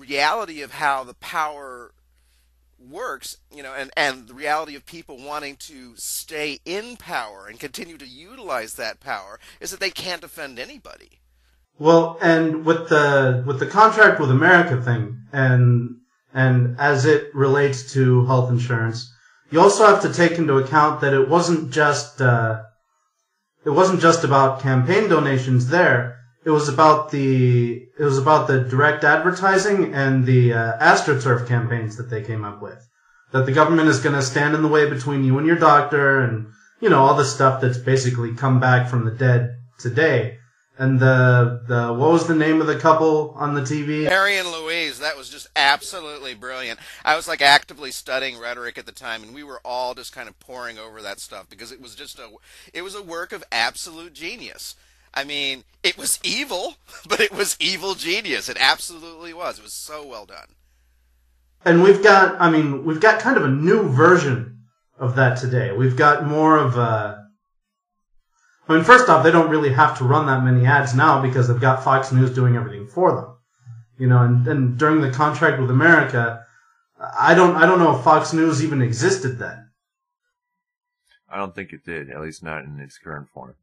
reality of how the power works, and the reality of people wanting to stay in power and continue to utilize that power is that they can't defend anybody. Well, and with the contract with America thing, and as it relates to health insurance, you also have to take into account that it wasn't just about campaign donations there. It was about the direct advertising and the AstroTurf campaigns that they came up with. That the government is going to stand in the way between you and your doctor, and all the stuff that's basically come back from the dead today. And the what was the name of the couple on the TV? Harry and Louise. That was just absolutely brilliant. I was like actively studying rhetoric at the time, and we were all just kind of poring over that stuff because it was just a work of absolute genius. I mean, it was evil, but it was evil genius. It absolutely was. It was so well done. And we've got kind of a new version of that today. We've got more of a... first off, they don't really have to run that many ads now because they've got Fox News doing everything for them. And during the contract with America, I don't know if Fox News even existed then. I don't think it did, at least not in its current form.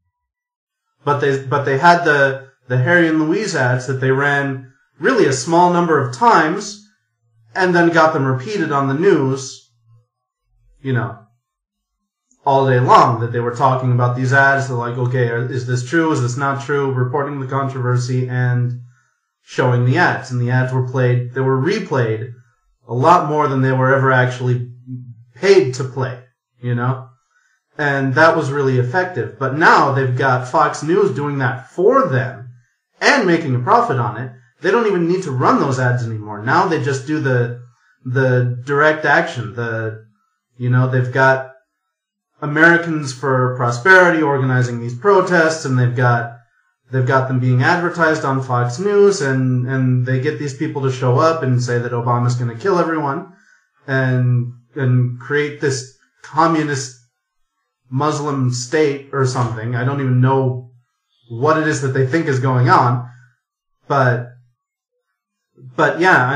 But they had the Harry and Louise ads that they ran really a small number of times, and then got them repeated on the news, all day long, that they were talking about these ads. They're like, okay, is this true? Is this not true? Reporting the controversy and showing the ads. And the ads were replayed a lot more than they were ever actually paid to play, And that was really effective. But now they've got Fox News doing that for them and making a profit on it. They don't even need to run those ads anymore. Now they just do the direct action. They've got Americans for Prosperity organizing these protests, and they've got them being advertised on Fox News, and they get these people to show up and say that Obama's going to kill everyone and create this communist Muslim state or something. I don't even know what it is that they think is going on, but yeah,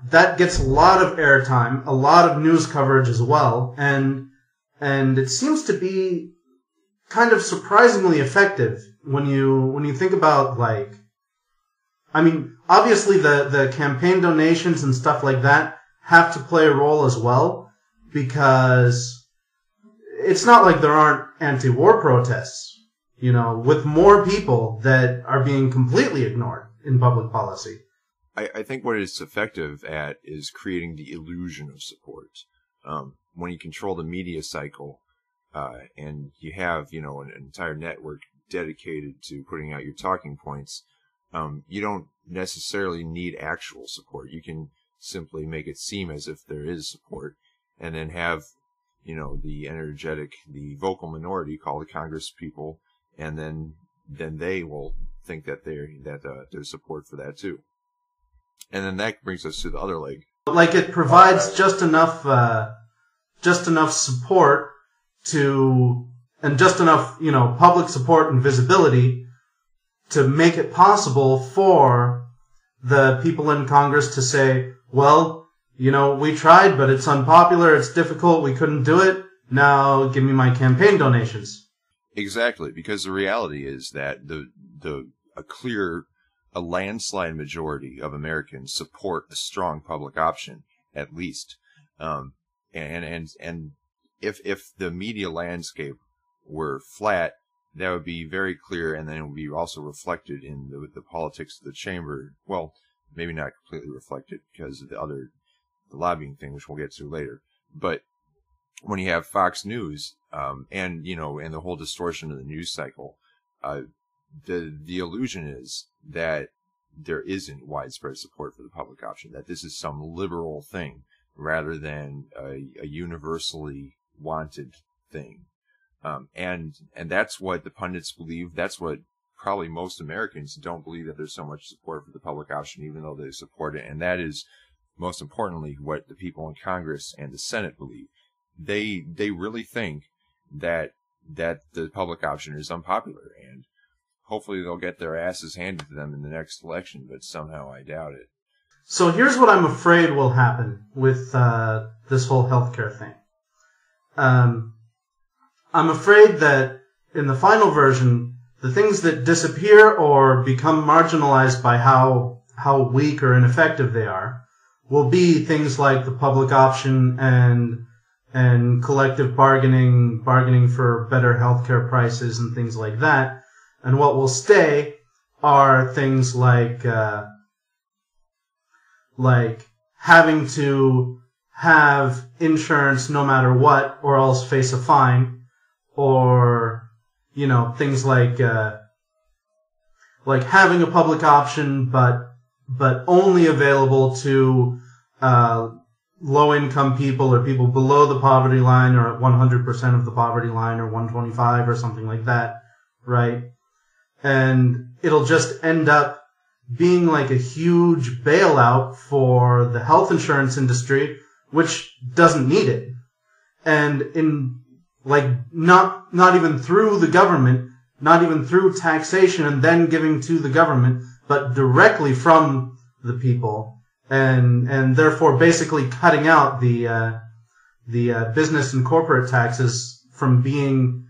that gets a lot of airtime, a lot of news coverage as well, and it seems to be kind of surprisingly effective when you think about, obviously the campaign donations and stuff like that have to play a role as well, because it's not like there aren't anti-war protests, with more people that are being completely ignored in public policy. I think what it's effective at is creating the illusion of support. When you control the media cycle, and you have, an entire network dedicated to putting out your talking points, you don't necessarily need actual support. You can simply make it seem as if there is support, and then have, the vocal minority call the Congress people, and then they will think that there's support for that too. And then that brings us to the other leg. It provides just enough support and just enough, public support and visibility to make it possible for the people in Congress to say, well, we tried, but it's unpopular, it's difficult, we couldn't do it, now give me my campaign donations. Exactly, because the reality is that a landslide majority of Americans support a strong public option, at least. And if the media landscape were flat, that would be very clear, and then it would be also reflected in the politics of the chamber. Well, maybe not completely reflected because of the lobbying thing, which we'll get to later. But when you have Fox News, and the whole distortion of the news cycle, the illusion is that there isn't widespread support for the public option, that this is some liberal thing rather than a universally wanted thing. And that's what the pundits believe. That's what probably most Americans don't believe, that there's so much support for the public option, even though they support it. And that is, most importantly, what the people in Congress and the Senate believe. They really think that the public option is unpopular, and hopefully they'll get their asses handed to them in the next election, but somehow I doubt it. So here's what I'm afraid will happen with this whole healthcare thing. I'm afraid that in the final version, the things that disappear or become marginalized by how weak or ineffective they are will be things like the public option and collective bargaining for better healthcare prices and things like that. And what will stay are things like having to have insurance no matter what, or else face a fine, or things like having a public option, but only available to low-income people or people below the poverty line, or at 100% of the poverty line, or 125 or something like that, right? And it'll just end up being like a huge bailout for the health insurance industry, which doesn't need it. And not even through the government, not even through taxation and then giving to the government, but directly from the people, and therefore basically cutting out the business and corporate taxes from being,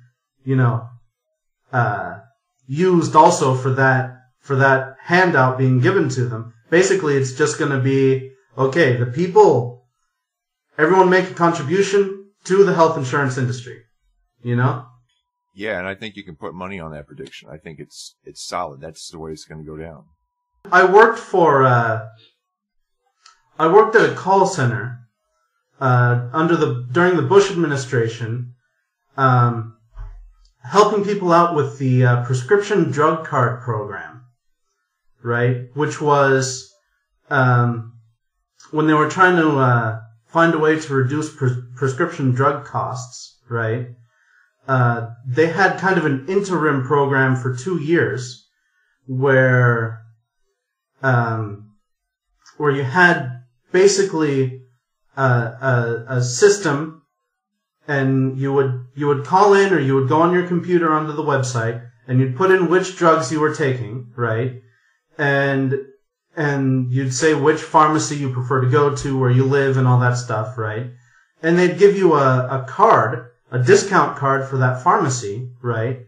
used also for that handout being given to them. Basically, it's just going to be, okay, the people, everyone make a contribution to the health insurance industry, Yeah, and I think you can put money on that prediction. I think it's solid. That's the way it's going to go down. I worked at a call center during the Bush administration, helping people out with the prescription drug card program, right? Which was when they were trying to find a way to reduce prescription drug costs, right? They had kind of an interim program for 2 years where you had basically a system, and you would call in, or you would go on your computer onto the website, and you'd put in which drugs you were taking, right? And you'd say which pharmacy you prefer to go to, where you live, and all that stuff, right? And they'd give you a card, a discount card for that pharmacy, right?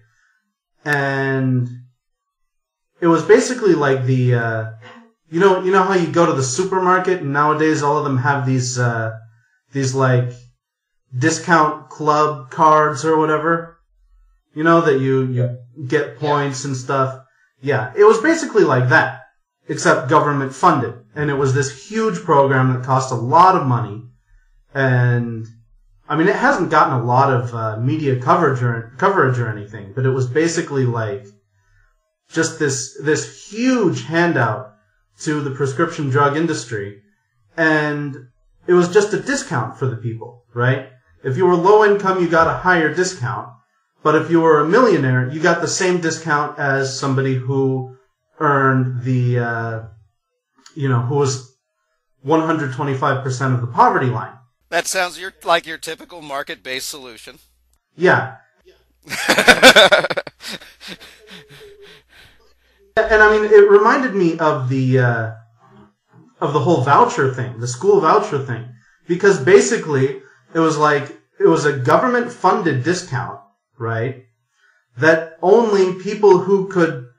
And it was basically like the, you know how you go to the supermarket, and nowadays all of them have these like discount club cards or whatever, that you get points and stuff. Yeah, it was basically like that, except government funded. And it was this huge program that cost a lot of money. And I mean, it hasn't gotten a lot of media coverage or anything, but it was basically like just this huge handout to the prescription drug industry, and it was just a discount for the people, right? If you were low income, you got a higher discount, but if you were a millionaire, you got the same discount as somebody who earned the, who was 125% of the poverty line. That sounds like your typical market-based solution. Yeah. And I mean, it reminded me of the whole voucher thing, the school voucher thing, because basically it was a government funded discount, right? That only people who could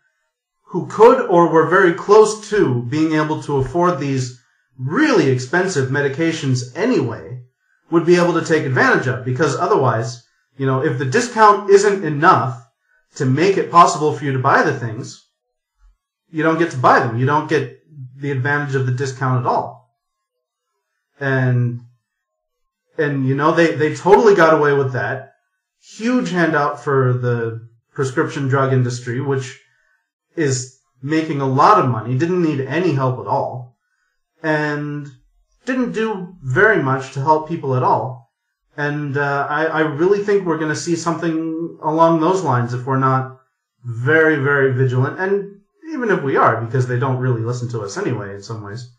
or were very close to being able to afford these really expensive medications anyway would be able to take advantage of, because otherwise, if the discount isn't enough to make it possible for you to buy the things, you don't get to buy them. You don't get the advantage of the discount at all. And they totally got away with that. Huge handout for the prescription drug industry, which is making a lot of money, didn't need any help at all, and didn't do very much to help people at all. And I really think we're going to see something along those lines if we're not very, very vigilant. And even if we are, because they don't really listen to us anyway in some ways.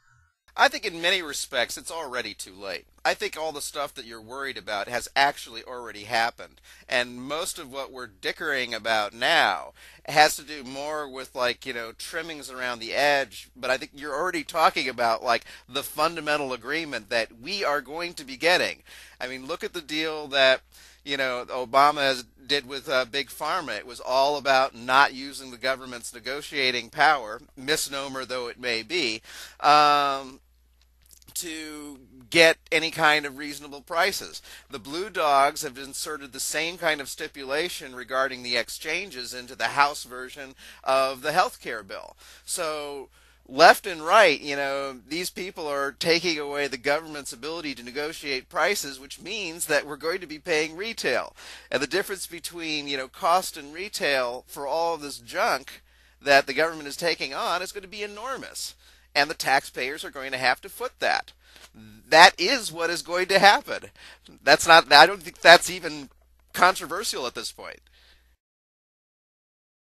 I think in many respects it's already too late. I think all the stuff that you're worried about has actually already happened. And most of what we're dickering about now has to do more with, like, trimmings around the edge. But I think you're already talking about, like, the fundamental agreement that we are going to be getting. I mean, look at the deal that, Obama did with Big Pharma. It was all about not using the government's negotiating power, misnomer though it may be, to get any kind of reasonable prices. The Blue Dogs have inserted the same kind of stipulation regarding the exchanges into the House version of the health care bill. So left and right, these people are taking away the government's ability to negotiate prices, which means that we're going to be paying retail. And the difference between, cost and retail for all of this junk that the government is taking on is going to be enormous. And the taxpayers are going to have to foot that. That is what is going to happen. I don't think that's even controversial at this point.